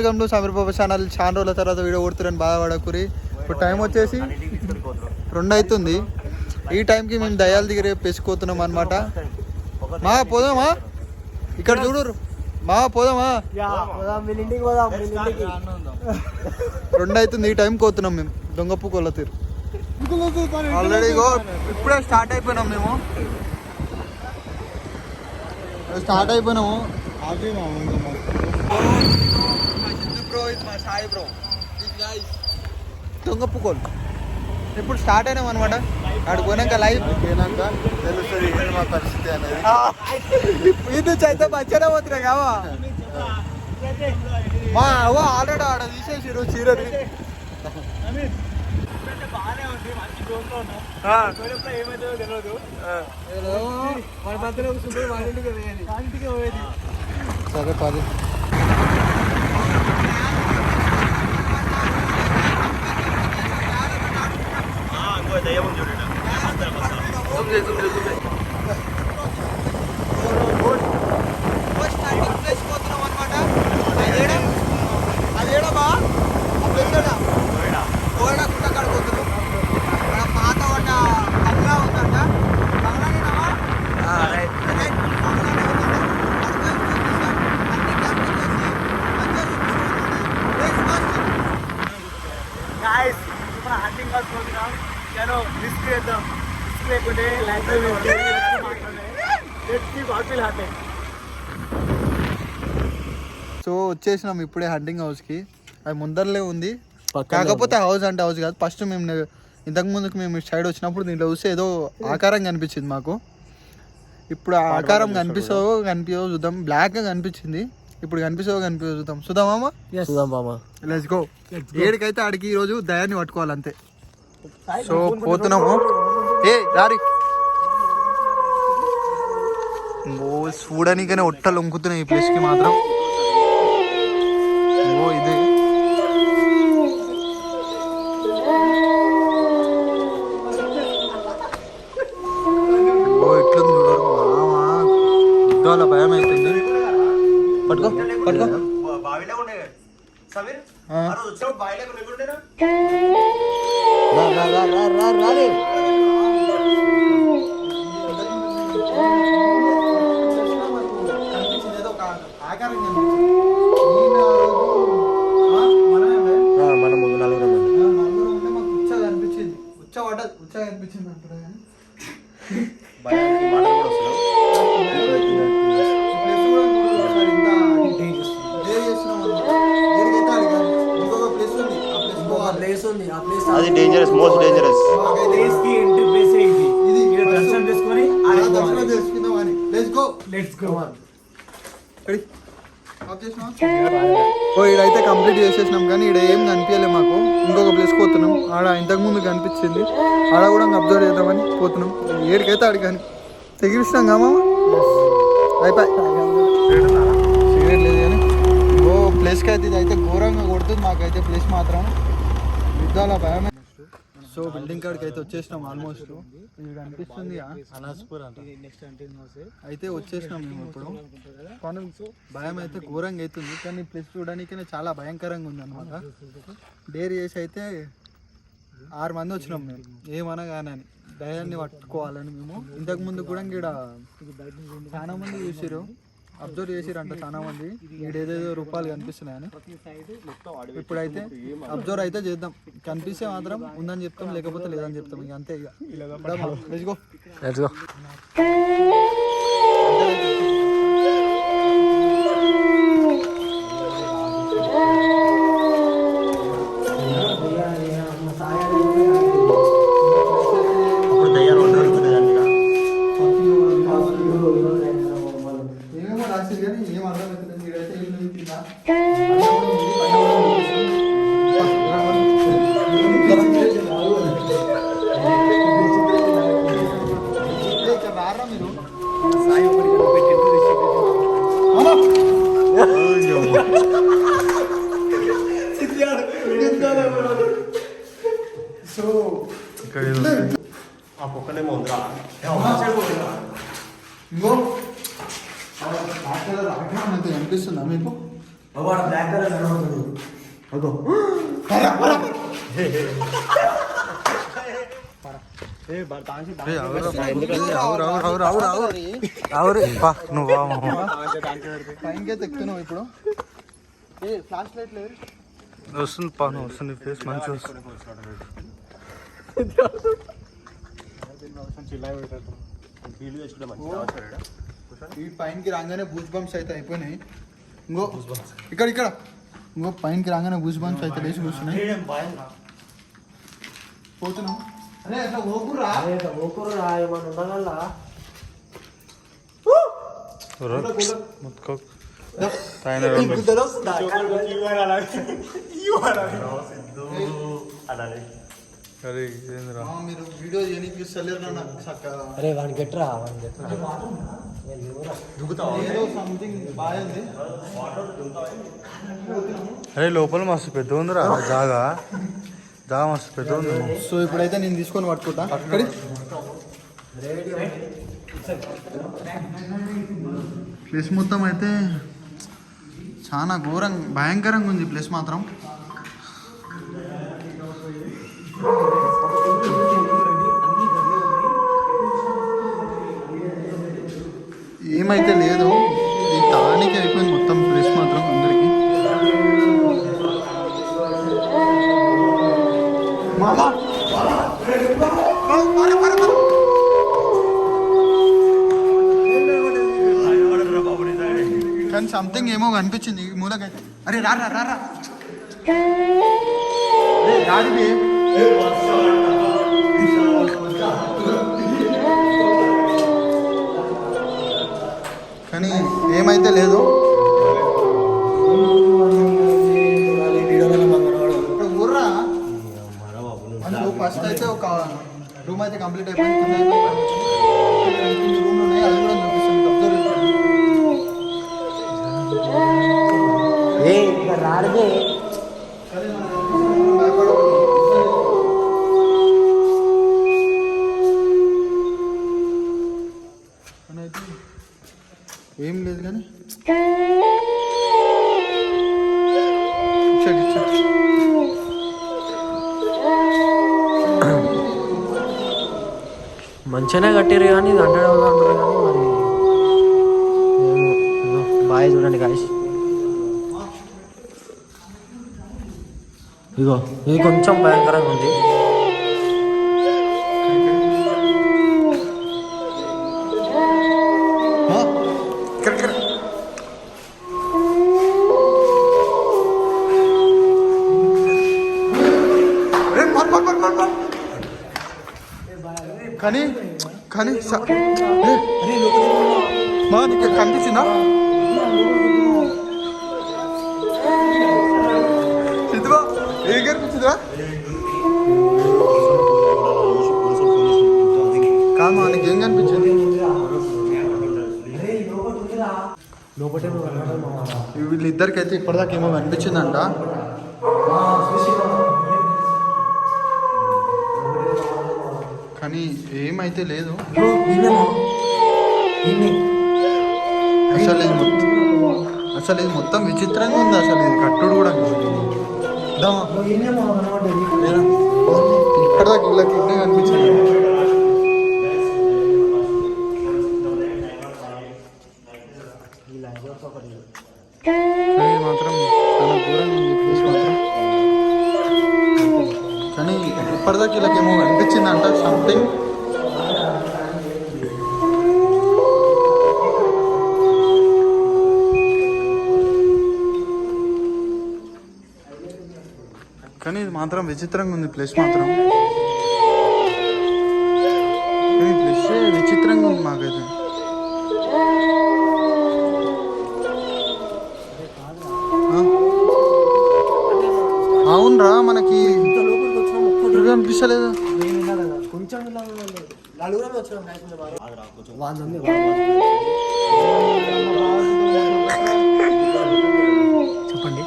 Welcome to Sameer Babu channel. చాలా రోజుల తర్వాత వీడియో కొడుతున్నాను, బాధపడకురి. ఇప్పుడు టైం వచ్చేసి 2 అవుతుంది. ఈ టైంకి మేము దయాల దగ్గర పెసుకుపోతున్నాం అనమాట. మా పోదామా, ఇక్కడ చూడు మా పోదామా, 2 అవుతుంది. ఈ టైంకి పోతున్నాం మేము దొంగప్పు కొల్లతీరు. ఆల్రెడీ ఇప్పుడే స్టార్ట్ అయిపోయినాం, మేము స్టార్ట్ అయిపోయినాము. బ్రో ఇది మా సాయి బ్రో, దొంగప్పుకోలు. ఇప్పుడు స్టార్ట్ అయినాం అనమాట. అక్కడికి పోయినాక లైవ్ పోయినాక తెలుస్తుంది మా పరిస్థితి అనేది. ఇది నుంచి అయితే మంచిగా పోతున్నాయి కావా. మా ఆల్రెడీ ఆడ తీసేసారు చీరది. సరే పది పోతున్నాం అనమాట. అదేడా బా గోడ గుట్ట కడుకోతున్నాం. అక్కడ పాత ఒక బంగ్లా ఉందంట. సో వచ్చేసినాం ఇప్పుడే హంటింగ్ హౌస్కి. అది ముందరలే ఉంది, కాకపోతే హౌస్ అంటే హౌస్ కాదు. ఫస్ట్ మేము ఇంతకు ముందుకు మేము సైడ్ వచ్చినప్పుడు దీంట్లో చూస్తే ఏదో ఆకారం కనిపించింది మాకు. ఇప్పుడు ఆ ఆకారం కనిపించవు చూద్దాం. బ్లాక్గా కనిపించింది, ఇప్పుడు కనిపించవు చూద్దాం. చూద్దామా, లెట్స్ గో. ఏడికైతే ఆడికి ఈరోజు దయాన్ని పట్టుకోవాలి అంతే. సో పోతున్నాము. ఏ దారి చూడడానికనే ఒట్టలు వంకుతున్నాయి ఈ ప్లేస్కి మాత్రం. ఓ ఇది ఎట్లుంది చూడరు మామా. యుద్ధాల భయం అవుతుంది. పట్టుకో పట్టుకో. అది డేంజరస్, మోస్ట్ డేంజరస్. ఇడైతే కంప్లీట్ చేసేసినాం, కానీ ఇక్కడ ఏం కనిపించలేదు మాకు. ఇంకొక ప్లేస్ పోతున్నాం. ఆడ ఇంతకు ముందు కనిపించింది, ఆడ కూడా అబ్జర్వ్ చేద్దామని పోతున్నాం. ఏడికైతే ఆడికి తెగిరిస్తాం కామా. అయిపోయి సిగరెట్ లేదు కానీ ఇంకో ప్లేస్కి అయితే ఇదైతే ఘోరంగా కొడుతుంది మాకైతే ప్లేస్ మాత్రం. యుద్ధాల భయం. సో బిల్డింగ్ కాడికి అయితే వచ్చేసినాం ఆల్మోస్ట్. ఇది కనిపిస్తుంది అయితే వచ్చేసినాం మేము. ఇప్పుడు భయం అయితే ఘోరంగా అవుతుంది, కానీ ప్లేస్ చూడడానికి చాలా భయంకరంగా ఉంది అనమాట. డేర్ చేసి అయితే 6 మంది వచ్చినాం మేము, ఏమన్నా కానీ అని దయాన్ని పట్టుకోవాలని. మేము ఇంతకు ముందు కూడా ఇక్కడ చాలా మంది చూసిరు, అబ్జర్వ్ చేసిరంట చాలా మంది. ఈడేదేదో రూపాయలు కనిపిస్తున్నాయని. ఇప్పుడైతే అబ్జర్వ్ అయితే చేద్దాం. కనిపిస్తే మాత్రం ఉందని చెప్తాం, లేకపోతే లేదని చెప్తాం. ఇక అంతే. ఇక లెట్స్ గో. కనిపిస్తుందా మీకు? బ్లాక్ కలర్ పైనకైతే ఎక్కుతున్నావు ఇప్పుడు. ఫ్లాష్ లైట్ లేదు వస్తుంది పాను వస్తుంది ఫేస్ మంచిగా వస్తుంది. ఈ పైనకి రాగానే బూస్ బంప్స్ అయితే అయిపోయినాయి. ఇంకో ఇక్కడ ఇంకో పైనకి రాగానే బూస్ బంప్స్ అయితే లేచి కూర్చున్నాయి. పోతున్నాం. అరే అట్లా ఓకురా ఏమన్నా మీరు వీడియో చేయడానికి ఇస్తలేరు నాకు చక్కగా. అరే వాడిని గెట్రా ఏదో సంథింగ్ బాగుంది. అరే లోపల మస్తు పెద్ద ఉందిరా జాగా మస్తు పెద్ద ఉంది. సో ఇప్పుడైతే నేను తీసుకొని పట్టుకుంటా. అక్కడి ప్లేస్ మొత్తం అయితే చాలా భయంకరంగా ఉంది ప్లేస్ మాత్రం. ఏమైతే లేదు, ఈ తానికి అయిపోయింది మొత్తం ప్లేస్ మాత్రం అందరికి. కానీ సంథింగ్ ఏమో కనిపించింది ఈ మూలకైతే. అరే రారా రాడి కానీ ఏమైతే లేదు. ఊర్రా ఫస్ట్ అయితే ఒక రూమ్ అయితే కంప్లీట్ అయిపోయింది. రూమ్ ఉన్నాయి, అది కూడా చూపిస్తుంది. ఏం లేదు కానీ మంచిగానే కట్టారు కానీ ఇది అంటారు కానీ మరి బాగా చూడండి గాయస్. ఇగో ఇది కొంచెం భయంకరంగా ఉంది. కానీ నీకు కనిపించిందా? సిద్ధువా ఏం కనిపించిందా? కాదు నీకేం కనిపించింది? వీళ్ళిద్దరికైతే ఇప్పటిదాకా ఏమో కనిపించిందంట. కానీ ఏమైతే లేదు. అసలు ఇది మొత్తం విచిత్రంగా ఉంది. అసలు ఇది కట్టుడు కూడా ఇప్పటిదాకా వీళ్ళకి ఇన్నే కనిపించింది. మాత్రం చాలా దూరంగా ఉంది ప్లేస్ మాత్రం. కానీ ఇప్పటిదాకా వీళ్ళకేమో అనిపించిందంట సంథింగ్. కానీ ఇది మాత్రం విచిత్రంగా ఉంది ప్లేస్ మాత్రం. ప్లేస్ విచిత్రంగా ఉంది మాకైతే. అవునరా మనకి అనిపిస్తలేదు. కొంచెం చెప్పండి.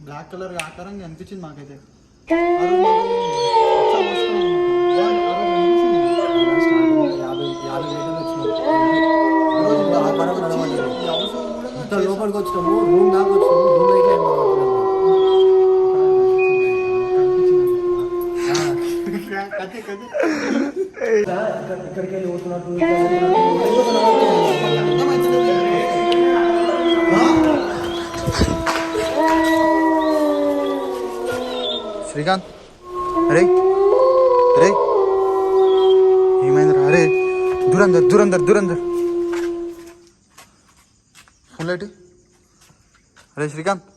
బ్లాక్ కలర్ ఆకారంగా అనిపించింది మాకైతే. ఇక్కడికి వెళ్ళి పోతున్నట్టు శ్రీకాంత్ అరే అరే ఏమైందిరా అరే దూరందర్ దూరందర్ దూరందర్ ఫోన్ లైట్ అరే శ్రీకాంత్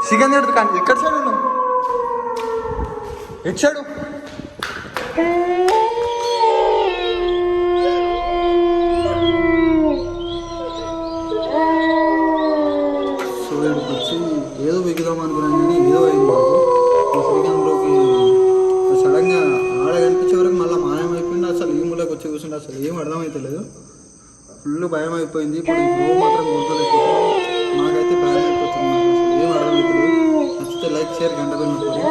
శ్రీకాంత్ ఎక్కడ కానీ ఎక్కడ సైడ్ ఉన్నావు ఎటు సైడు సో ఇక్కడికి వచ్చి ఏదో బిగుదాం అనుకున్నాను కానీ ఏదో అయింది మాకు శ్రీకాంత్లోకి సడన్గా ఆడ కనిపించే వరకు మళ్ళీ మాయమైపోయింది. అసలు ఈ మూలకి వచ్చి కూర్చుంటే అసలు ఏం అర్థమవుతలేదు. ఫుల్ భయం అయిపోయింది. ఇప్పుడు ఈ మాత్రం గుర్తులేకపోతుంది. నాకైతే భయం అయిపోతుంది. అసలు ఏం అర్థమవుతలేదు. నచ్చితే లైక్ షేర్ గంట బెల్ నొక్కండి.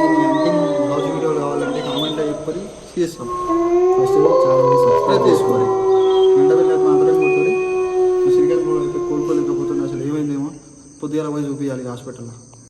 దీన్ని హంటింగ్ హౌస్ వీడియోలు కావాలంటే కామెంట్లో చెప్పి చేస్తాం. ఫస్ట్ ఛానల్ని సబ్స్క్రైబ్ చేసుకోవాలి. గంట బెల్ మాత్రం కొట్టుకొని శ్రీకాంత్ అయితే కోలుకోలేకపోతుంది. అసలు ఏమైందేమో పొద్దుగాల పోయి చూపించాలి హాస్పిటల్లో.